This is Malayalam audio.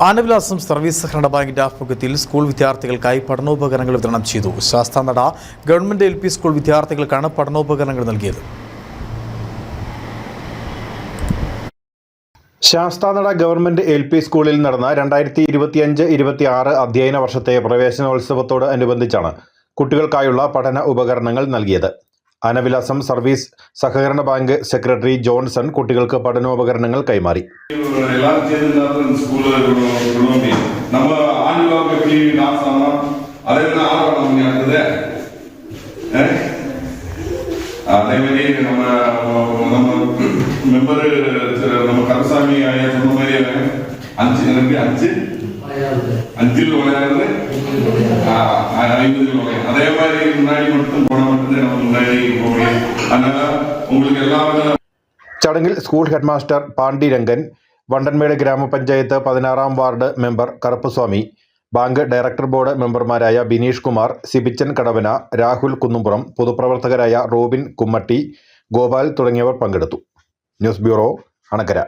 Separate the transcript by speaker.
Speaker 1: ആനവിലാസം സർവീസ് സഹകരണ ബാങ്കിന്റെ ആഭിമുഖ്യത്തിൽ സ്കൂൾ വിദ്യാർത്ഥികൾക്കായി പഠനോപകരണങ്ങൾ വിതരണം ചെയ്തു. ശാസ്താനട ഗവൺമെന്റ് LP സ്കൂൾ വിദ്യാർത്ഥികൾക്കാണ് പഠനോപകരണങ്ങൾ നൽകിയത്.
Speaker 2: ശാസ്താനട ഗവൺമെന്റ് LP സ്കൂളിൽ നടന്ന 2025-26 അധ്യയന വർഷത്തെ പ്രവേശനോത്സവത്തോട് അനുബന്ധിച്ചാണ് കുട്ടികൾക്കായുള്ള പഠന ഉപകരണങ്ങൾ നൽകിയത്. ആനവിലാസം സർവീസ് സഹകരണ ബാങ്ക് സെക്രട്ടറി ജോൺസൺ കുട്ടികൾക്ക് പഠനോപകരണങ്ങൾ കൈമാറി.
Speaker 3: അതേമാതിരി മെമ്പർ കരസാമിയായ சொன்னமாதிரியான அஞ்சில் விளையாடுறது 50 அதே மாதிரி முன்னாடி மட்டும் போன மட்டும்தான் நம்ம முன்னாடி போக முடியும். அதனால உங்களுக்கு எல்லாரும்.
Speaker 2: ചടങ്ങിൽ സ്കൂൾ ഹെഡ്മാസ്റ്റർ പാണ്ഡിരംഗൻ, വണ്ടൻമേട് ഗ്രാമപഞ്ചായത്ത് 16-ാം ward member Karuppuswamy, bank director board മെമ്പർമാരായ ബിനീഷ് കുമാർ, സിബിച്ചൻ കടവന, രാഹുൽ കുന്നുംപുറം, പൊതുപ്രവർത്തകരായ റോബിൻ കുമ്മട്ടി, ഗോപാൽ തുടങ്ങിയവർ പങ്കെടുത്തു. News bureau, Anakkara.